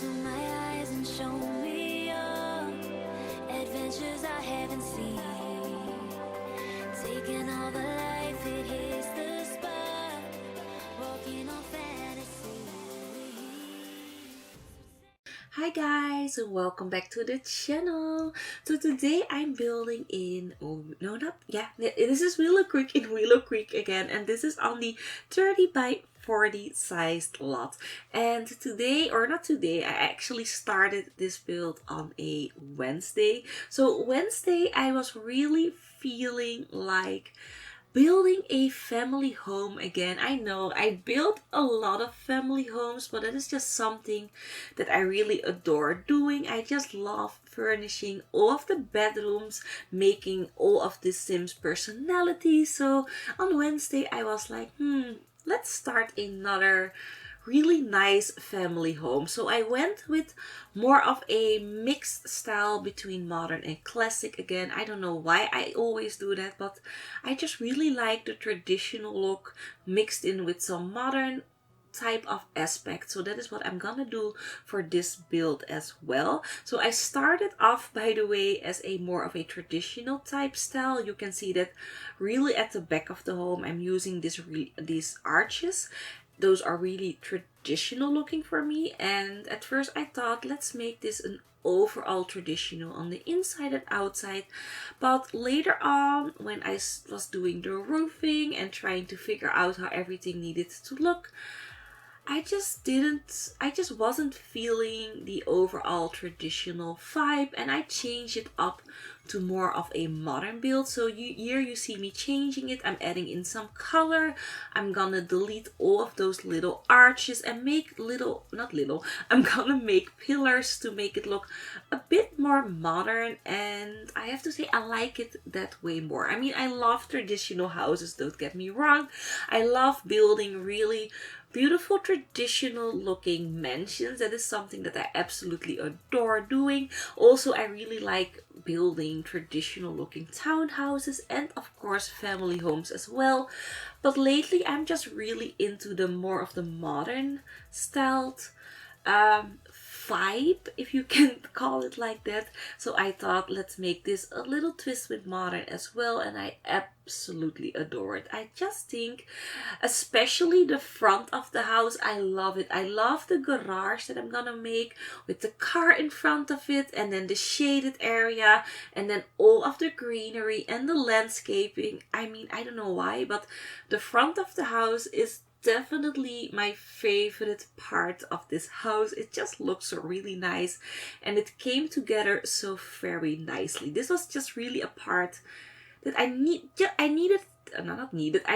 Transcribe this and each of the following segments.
into my eyes and show me your adventures I haven't seen. Taking all the life, it hits the spot. Walking on fantasy. Hi guys, and welcome back to the channel. So today I'm building in, this is Willow Creek in Willow Creek again, and this is on the 30 by 40 sized lot. And today, or not today, I actually started this build on a Wednesday. So Wednesday I was really feeling like building a family home again. I know I built a lot of family homes, but that is just something that I really adore doing. I just love furnishing all of the bedrooms, making all of the Sims personalities. So on Wednesday I was like, let's start another really nice family home. So I went with more of a mixed style between modern and classic again. I don't know why I always do that, but I just really like the traditional look mixed in with some modern type of aspect. So that is what I'm gonna do for this build as well. So I started off, by the way, as a more of a traditional type style. You can see that really at the back of the home I'm using these arches. Those are really traditional looking for me, and at first I thought, let's make this an overall traditional on the inside and outside. But later on, when I was doing the roofing and trying to figure out how everything needed to look, I just wasn't feeling the overall traditional vibe, and I changed it up to more of a modern build. So here you see me changing it. I'm adding in some color. I'm gonna delete all of those little arches and make I'm gonna make pillars to make it look a bit more modern, and I have to say I like it that way more. I mean, I love traditional houses, don't get me wrong. I love building really beautiful traditional looking mansions. That is something that I absolutely adore doing. Also, I really like building traditional looking townhouses and of course family homes as well. But lately I'm just really into the more of the modern styled vibe, if you can call it like that. So I thought, let's make this a little twist with modern as well, and I absolutely adore it. I just think, especially the front of the house, I love it. I love the garage that I'm gonna make with the car in front of it, and then the shaded area, and then all of the greenery and the landscaping. I mean, I don't know why, but the front of the house is definitely my favorite part of this house. It just looks so really nice, and it came together so very nicely. This was just really a part that I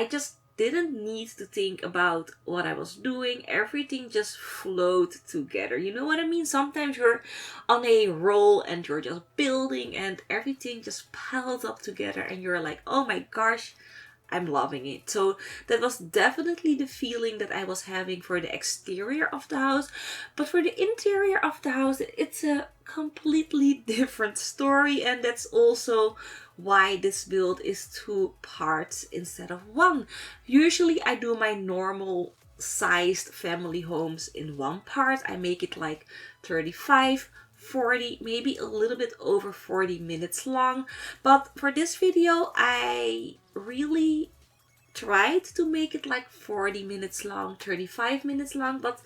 just didn't need to think about what I was doing. Everything just flowed together. You know what I mean? Sometimes you're on a roll and you're just building and everything just piles up together and you're like, oh my gosh, I'm loving it. So that was definitely the feeling that I was having for the exterior of the house. But for the interior of the house, it's a completely different story. And that's also why this build is 2 parts instead of 1. Usually I do my normal sized family homes in 1 part. I make it like 35, 40, maybe a little bit over 40 minutes long. But for this video, I really tried to make it like 40 minutes long, 35 minutes long, but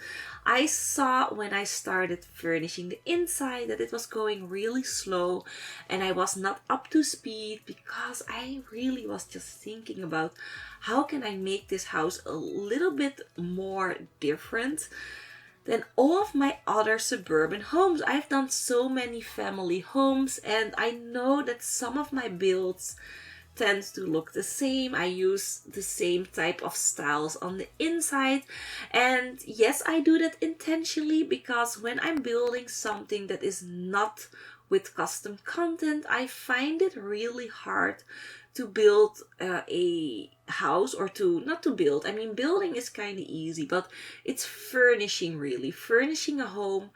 I saw when I started furnishing the inside that it was going really slow and I was not up to speed, because I really was just thinking about how can I make this house a little bit more different than all of my other suburban homes. I've done so many family homes, and I know that some of my builds tend to look the same. I use the same type of styles on the inside, and yes, I do that intentionally, because when I'm building something that is not with custom content, I find it really hard to build a house, or not to build. I mean, building is kind of easy, but it's furnishing, really. Furnishing a home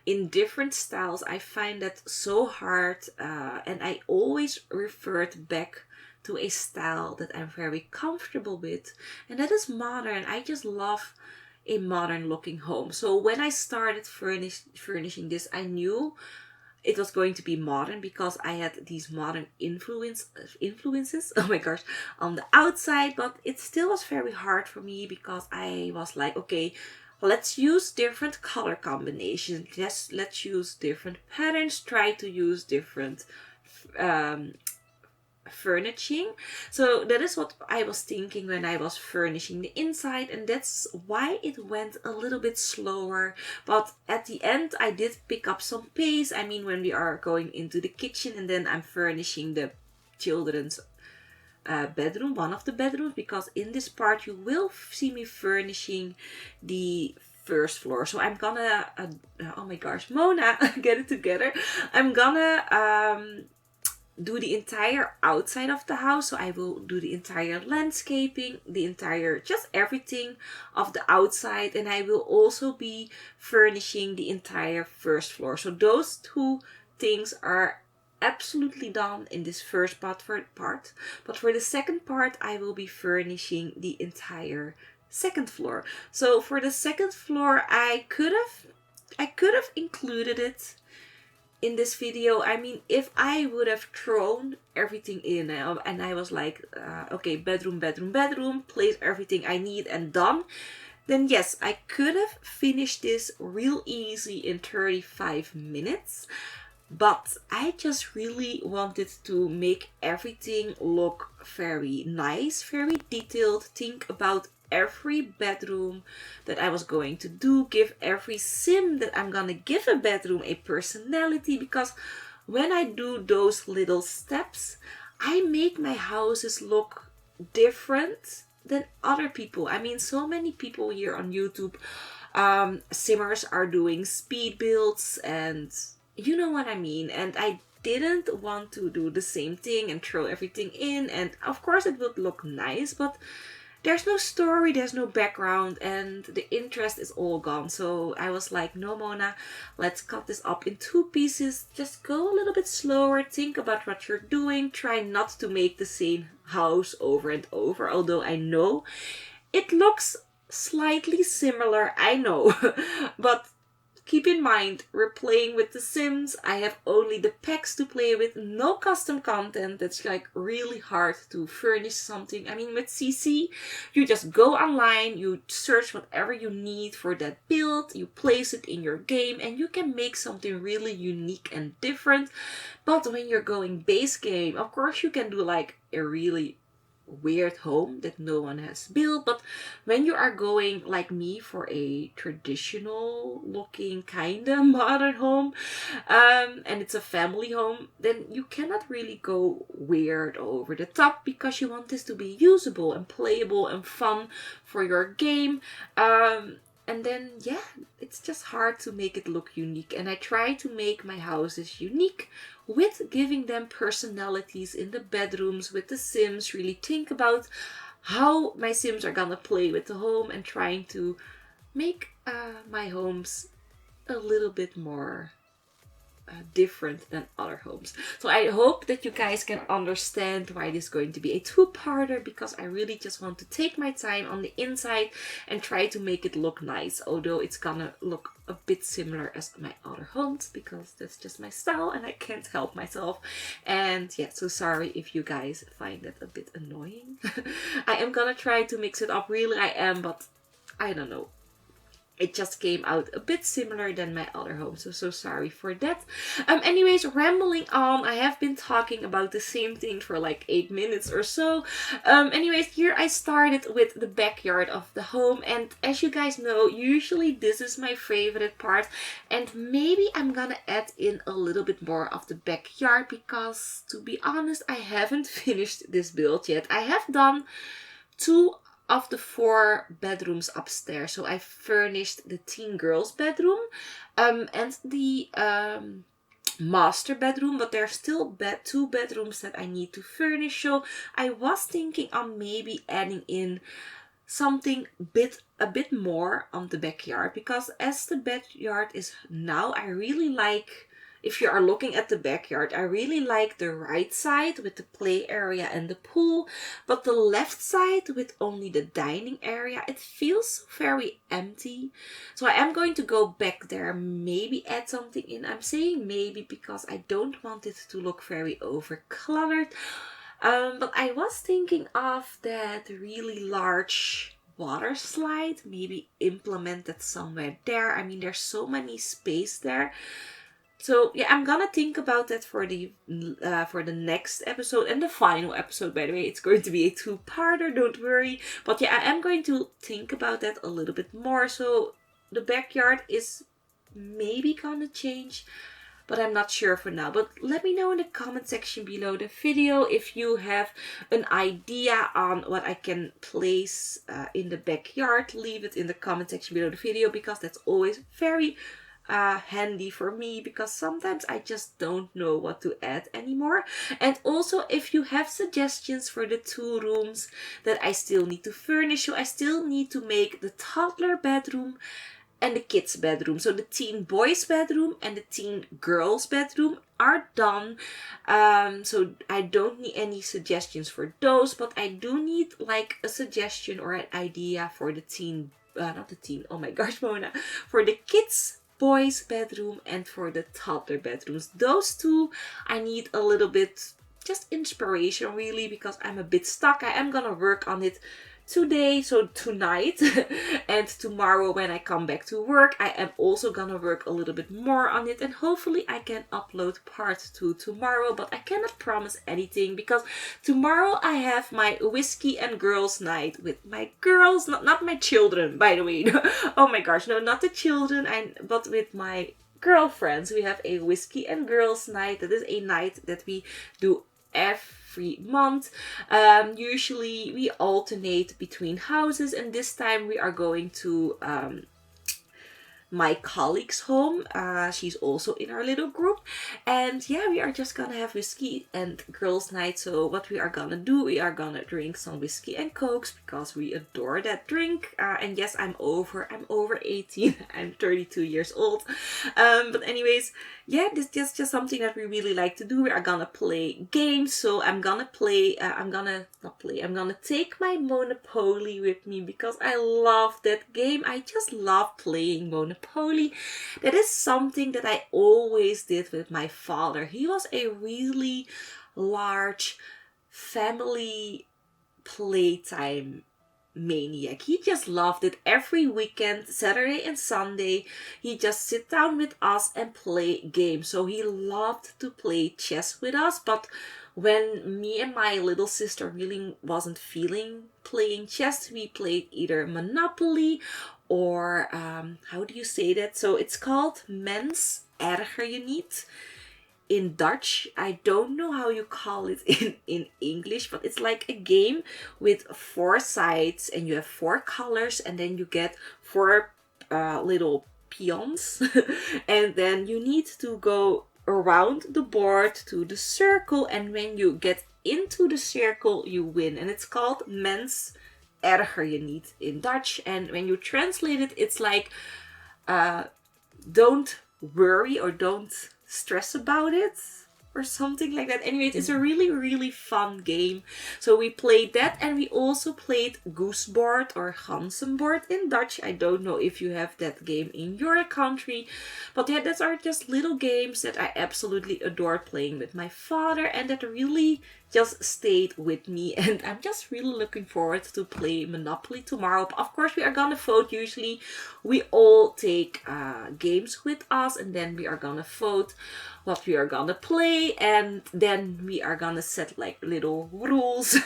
in different styles, I find that so hard, and I always revert back to a style that I'm very comfortable with, and that is modern. I just love a modern looking home. So when I started furnishing this, I knew it was going to be modern because I had these modern influences, oh my gosh, on the outside. But it still was very hard for me because I was like, okay, let's use different color combinations. Yes, let's use different patterns. Try to use different furnishing. So that is what I was thinking when I was furnishing the inside, and that's why it went a little bit slower. But at the end I did pick up some pace. I mean, when we are going into the kitchen and then I'm furnishing the children's bedroom, one of the bedrooms, because in this part you will see me furnishing the first floor. So I'm gonna oh my gosh, Mona, get it together. I'm gonna do the entire outside of the house. So I will do the entire landscaping, the entire, just everything of the outside, and I will also be furnishing the entire first floor. So those two things are absolutely done in this first part. But for the second part, I will be furnishing the entire second floor. So for the second floor, I could have included it in this video. I mean, if I would have thrown everything in and I was like, okay, bedroom, place everything I need and done, then yes, I could have finished this real easy in 35 minutes. But I just really wanted to make everything look very nice, very detailed, think about every bedroom that I was going to do, give every sim that I'm gonna give a bedroom a personality, because when I do those little steps, I make my houses look different than other people. I mean, so many people here on YouTube, simmers are doing speed builds, and you know what I mean. And I didn't want to do the same thing and throw everything in, and of course it would look nice, but there's no story, there's no background, and the interest is all gone. So I was like, no, Mona, let's cut this up in 2 pieces. Just go a little bit slower, think about what you're doing, try not to make the same house over and over. Although I know it looks slightly similar, I know. But keep in mind, we're playing with the Sims. I have only the packs to play with, no custom content. That's like really hard to furnish something. I mean, with CC, you just go online, you search whatever you need for that build, you place it in your game, and you can make something really unique and different. But when you're going base game, of course you can do like a really weird home that no one has built. But when you are going like me for a traditional looking kind of modern home, and it's a family home, then you cannot really go weird over the top, because you want this to be usable and playable and fun for your game. And then, yeah, it's just hard to make it look unique. And I try to make my houses unique with giving them personalities in the bedrooms with the Sims. Really think about how my Sims are gonna play with the home, and trying to make my homes a little bit more different than other homes. So I hope that you guys can understand why this is going to be a 2-parter, because I really just want to take my time on the inside and try to make it look nice, although it's gonna look a bit similar as my other homes, because that's just my style and I can't help myself. And yeah, so sorry if you guys find that a bit annoying. I am gonna try to mix it up, really I am, but I don't know. It just came out a bit similar than my other home. So sorry for that. Anyways, rambling on. I have been talking about the same thing for like 8 minutes or so. Anyways, here I started with the backyard of the home. And as you guys know, usually this is my favorite part. And maybe I'm gonna add in a little bit more of the backyard, because to be honest, I haven't finished this build yet. I have done 2 of the 4 bedrooms upstairs. So I furnished the teen girls bedroom and the master bedroom, but there are still 2 bedrooms that I need to furnish. So I was thinking on maybe adding in something a bit more on the backyard, because as the backyard is now, I really like if you are looking at the backyard, I really like the right side with the play area and the pool, but the left side with only the dining area, it feels very empty. So I am going to go back there, maybe add something in. I'm saying maybe because I don't want it to look very over-cluttered. But I was thinking of that really large water slide, maybe implement that somewhere there. I mean, there's so many space there. So yeah, I'm gonna think about that for the next episode and the final episode. By the way, it's going to be a two-parter. Don't worry. But yeah, I am going to think about that a little bit more. So the backyard is maybe gonna change, but I'm not sure for now. But let me know in the comment section below the video if you have an idea on what I can place in the backyard. Leave it in the comment section below the video, because that's always very handy for me, because sometimes I just don't know what to add anymore. And also, if you have suggestions for the 2 rooms that I still need to furnish, so I still need to make the toddler bedroom and the kids bedroom. So the teen boys bedroom and the teen girls bedroom are done. So I don't need any suggestions for those, but I do need like a suggestion or an idea for the teen, not the teen, oh my gosh, Mona, for the kids boys bedroom and for the toddler bedrooms. Those 2 I need a little bit just inspiration, really, because I'm a bit stuck. I am gonna work on it today, so tonight, and tomorrow when I come back to work, I am also gonna work a little bit more on it, and hopefully I can upload part 2 tomorrow. But I cannot promise anything, because tomorrow I have my whiskey and girls night with my girls, not my children, by the way. Oh my gosh, no, not the children, but with my girlfriends. We have a whiskey and girls night. That is a night that we do every month. Usually we alternate between houses, and this time we are going to my colleague's home. She's also in our little group, and yeah, we are just gonna have whiskey and girls night. So what we are gonna do, we are gonna drink some whiskey and cokes, because we adore that drink. And yes, I'm over 18. I'm 32 years old. But anyways, yeah, this is just something that we really like to do. We are gonna play games. So I'm gonna take my Monopoly with me, because I love that game. I just love playing Monopoly. That is something that I always did with my father. He was a really large family playtime maniac. He just loved it. Every weekend, Saturday and Sunday, he just sit down with us and play games. So he loved to play chess with us, but when me and my little sister really wasn't feeling playing chess, we played either Monopoly or how do you say that? So it's called Mens Erger je niet in Dutch. I don't know how you call it in English, but it's like a game with 4 sides, and you have 4 colors, and then you get 4 little peons, and then you need to go around the board to the circle, and when you get into the circle, you win. And it's called Mens Erger je niet in Dutch, and when you translate it, it's like don't worry or don't stress about it, or something like that. Anyways, it's a really, really fun game. So we played that, and we also played Gooseboard or Ganzenbord in Dutch. I don't know if you have that game in your country, but yeah, those are just little games that I absolutely adore playing with my father, and that really just stayed with me, and I'm just really looking forward to play Monopoly tomorrow. But of course, we are gonna vote. Usually we all take games with us, and then we are gonna vote what we are gonna play, and then we are gonna set like little rules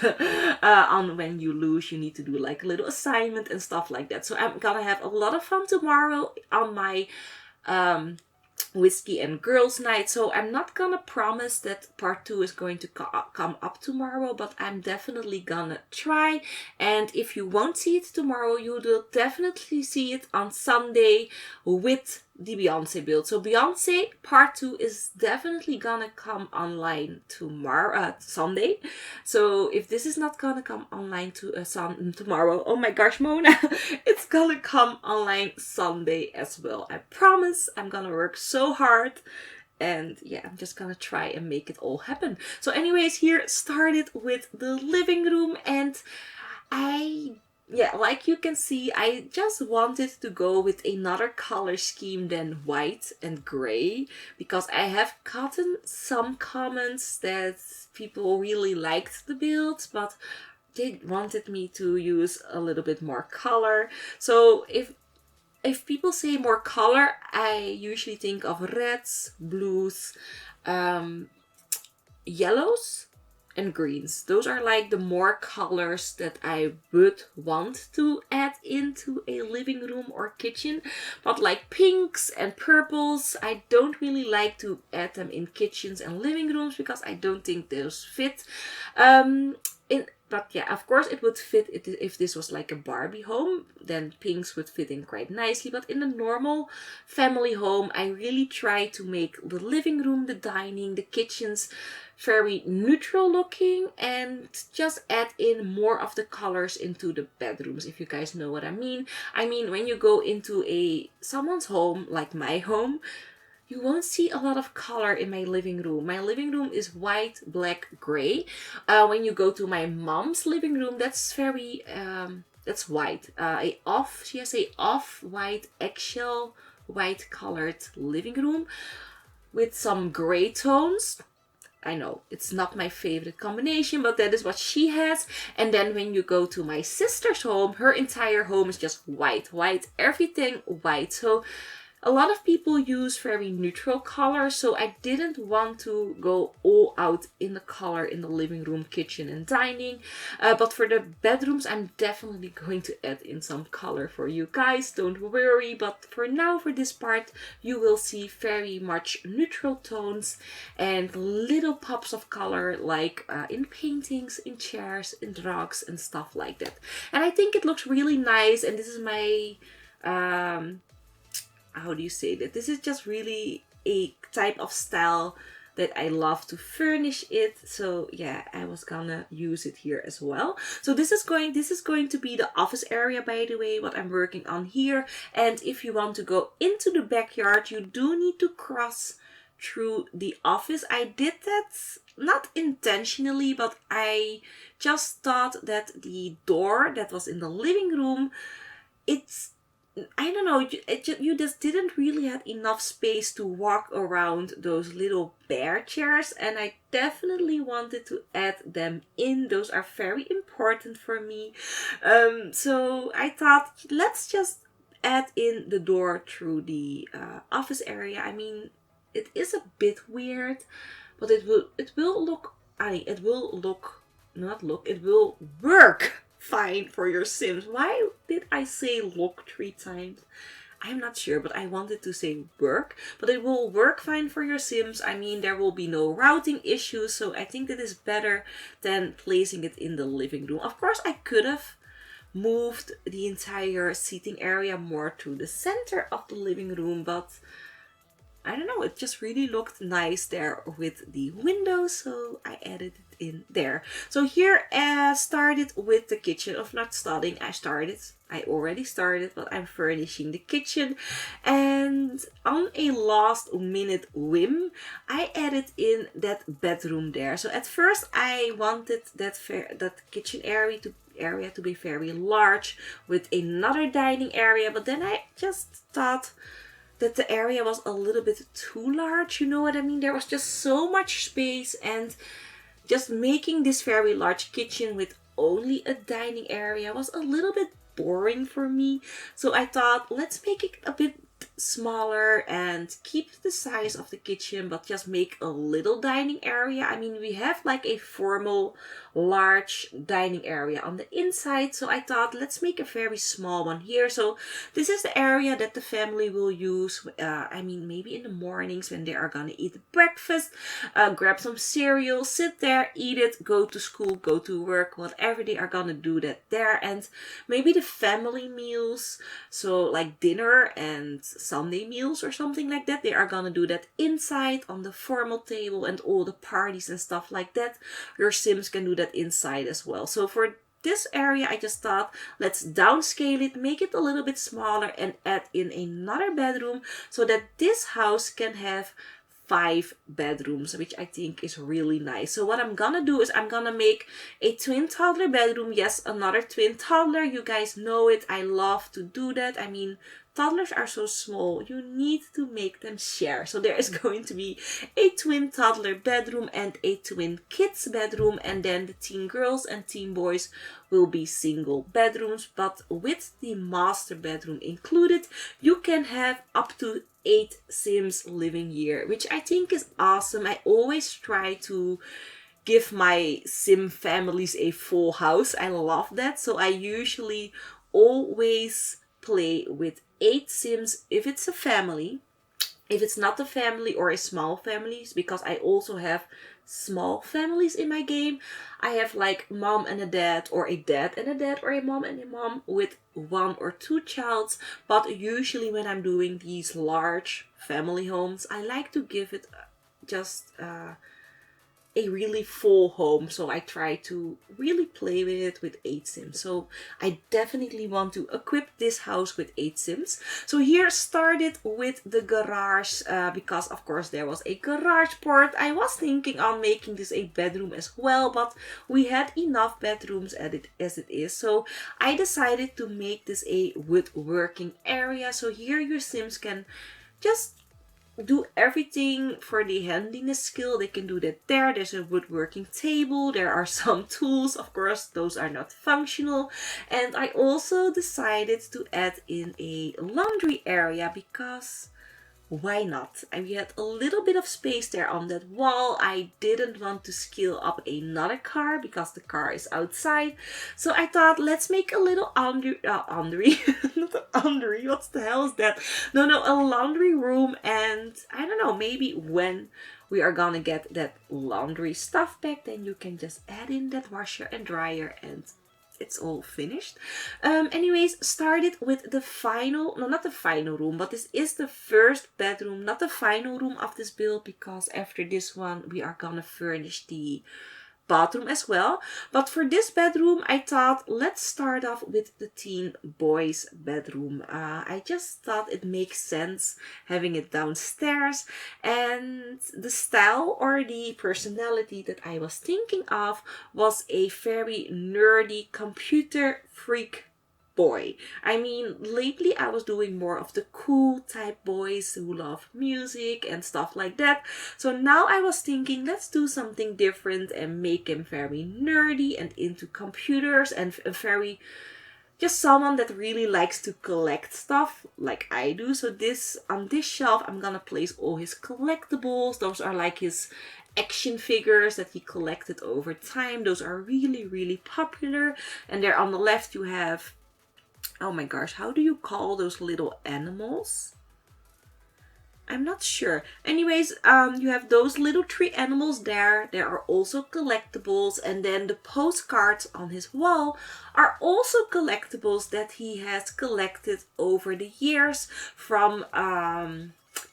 on when you lose, you need to do like a little assignment and stuff like that. So I'm gonna have a lot of fun tomorrow on my whiskey and girls night. So I'm not gonna promise that part 2 is going to come up tomorrow, but I'm definitely gonna try. And if you won't see it tomorrow, you will definitely see it on Sunday with the Beyonce build. So Beyonce part 2 is definitely gonna come online tomorrow, Sunday. So if this is not gonna come online tomorrow, oh my gosh, Mona, it's gonna come online Sunday as well. I promise. I'm gonna work so hard And yeah, I'm just gonna try and make it all happen. So anyways, here started with the living room, and yeah, like you can see, I just wanted to go with another color scheme than white and gray, because I have gotten some comments that people really liked the build, but they wanted me to use a little bit more color. So if people say more color, I usually think of reds, blues, yellows, and greens. Those are like the more colors that I would want to add into a living room or kitchen. But like pinks and purples, I don't really like to add them in kitchens and living rooms because I don't think those fit. But yeah, of course it would fit if this was like a Barbie home, then pinks would fit in quite nicely. But in a normal family home, I really try to make the living room, the dining, the kitchens very neutral looking, and just add in more of the colors into the bedrooms, if you guys know what I mean. I mean, when you go into someone's home, like my home, you won't see a lot of color in my living room. My living room is white, black, gray. When you go to my mom's living room, that's very, that's white. She has a off-white, eggshell, white colored living room with some gray tones. I know, it's not my favorite combination, but that is what she has. And then when you go to my sister's home, her entire home is just white, everything white. So a lot of people use very neutral colors, so I didn't want to go all out in the color in the living room, kitchen, and dining. But for the bedrooms, I'm definitely going to add in some color for you guys. Don't worry. But for now, for this part, you will see very much neutral tones and little pops of color, like in paintings, in chairs, in rugs, and stuff like that. And I think it looks really nice. And this is my how do you say that? This is just really a type of style that I love to furnish it. So yeah, I was gonna use it here as well. So this is going to be the office area, by the way, what I'm working on here. And if you want to go into the backyard, you do need to cross through the office. I did that not intentionally, but I just thought that the door that was in the living room, I don't know, you just didn't really have enough space to walk around those little bear chairs, and I definitely wanted to add them in. Those are very important for me. So I thought, let's just add in the door through the office area. I mean, it is a bit weird, but it will work fine for your Sims. Why did I say look 3 times? I'm not sure, but I wanted to say work. But it will work fine for your Sims. I mean, there will be no routing issues, so I think that is better than placing it in the living room. Of course, I could have moved the entire seating area more to the center of the living room, but I don't know, it just really looked nice there with the windows, so I added it in there. So here I started with the kitchen, of not starting, I already started, but I'm furnishing the kitchen. And on a last minute whim, I added in that bedroom there. So at first I wanted that kitchen area to be very large with another dining area, but then I just thought that the area was a little bit too large, you know what I mean? There was just so much space, and just making this very large kitchen with only a dining area was a little bit boring for me. So I thought, let's make it a bit smaller and keep the size of the kitchen, but just make a little dining area. I mean, we have like a formal large dining area on the inside, so I thought, let's make a very small one here. So this is the area that the family will use, I mean, maybe in the mornings when they are gonna eat breakfast, grab some cereal, sit there, eat it, go to school, go to work, whatever they are gonna do that there. And maybe the family meals, so like dinner and Sunday meals or something like that, they are gonna do that inside on the formal table, and all the parties and stuff like that, your Sims can do that inside as well. So for this area, I just thought, let's downscale it, make it a little bit smaller, and add in another bedroom so that this house can have 5 bedrooms, which I think is really nice. So what I'm gonna do is I'm gonna make a twin toddler bedroom. Yes, another twin toddler. You guys know it. I love to do that. I mean, toddlers are so small, you need to make them share. So there is going to be a twin toddler bedroom and a twin kids bedroom, and then the teen girls and teen boys will be single bedrooms. But with the master bedroom included, you can have up to 8 Sims living here, which I think is awesome. I always try to give my Sim families a full house. I love that. So I usually always play with 8 Sims if it's a family. If it's not a family or a small family, because I also have small families in my game. I have like mom and a dad, or a dad and a dad, or a mom and a mom with 1 or 2 childs. But usually when I'm doing these large family homes, I like to give it just a really full home. So I try to really play with it with 8 Sims. So I definitely want to equip this house with 8 Sims. So here started with the garage, because of course there was a garage port. I was thinking on making this a bedroom as well, but we had enough bedrooms as it is. So I decided to make this a woodworking area. So here your Sims can just do everything for the handiness skill. They can do that there. There's a woodworking table. There are some tools. Of course, those are not functional. And I also decided to add in a laundry area because why not? And we had a little bit of space there on that wall. I didn't want to scale up another car because the car is outside. So I thought, let's make a little laundry, not a laundry, what the hell is that? No, a laundry room. And I don't know, maybe when we are gonna get that laundry stuff back, then you can just add in that washer and dryer and it's all finished. Anyways, started with the final, no, not the final room, but this is the first bedroom, not the final room of this build, because after this one we are gonna furnish the bathroom as well. But for this bedroom, I thought, let's start off with the teen boys bedroom. I just thought it makes sense having it downstairs, and the style or the personality that I was thinking of was a very nerdy computer freak boy. I mean, lately I was doing more of the cool type boys who love music and stuff like that. So now I was thinking, let's do something different and make him very nerdy and into computers and very just someone that really likes to collect stuff like I do. So this on this shelf, I'm gonna place all his collectibles. Those are like his action figures that he collected over time. Those are really, really popular. And there on the left you have, oh my gosh, how do you call those little animals? I'm not sure. Anyways, you have those little 3 animals there. There are also collectibles. And then the postcards on his wall are also collectibles that he has collected over the years from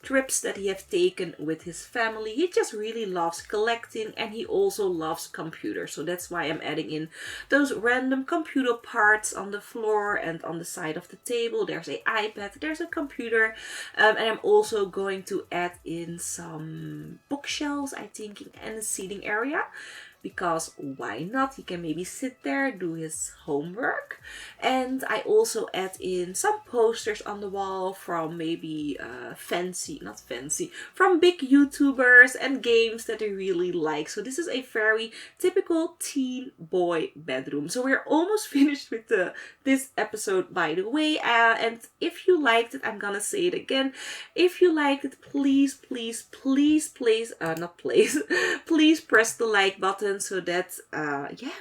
trips that he have taken with his family. He just really loves collecting, and he also loves computers. So that's why I'm adding in those random computer parts on the floor and on the side of the table. There's an iPad, there's a computer, and I'm also going to add in some bookshelves, I think, and a seating area. Because why not? He can maybe sit there, do his homework. And I also add in some posters on the wall from maybe from big YouTubers and games that he really like. So this is a very typical teen boy bedroom. So we're almost finished with this episode, by the way. And if you liked it, I'm gonna say it again. If you liked it, please press the like button, so that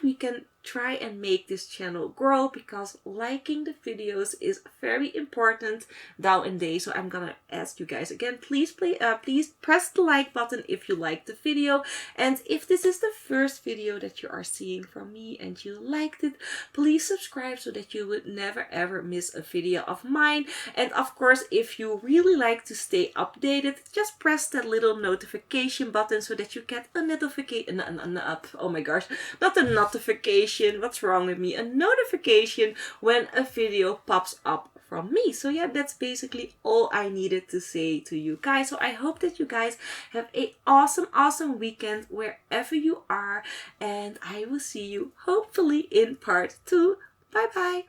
we can try and make this channel grow, because liking the videos is very important nowadays. So I'm gonna ask you guys again, please press the like button if you like the video. And if this is the first video that you are seeing from me and you liked it, please subscribe so that you would never ever miss a video of mine. And of course, if you really like to stay updated, just press that little notification button so that you get a notification. Oh my gosh, not a notification. What's wrong with me? A notification when a video pops up from me. So yeah, that's basically all I needed to say to you guys. So I hope that you guys have a awesome weekend wherever you are, and I will see you hopefully in part 2. Bye bye.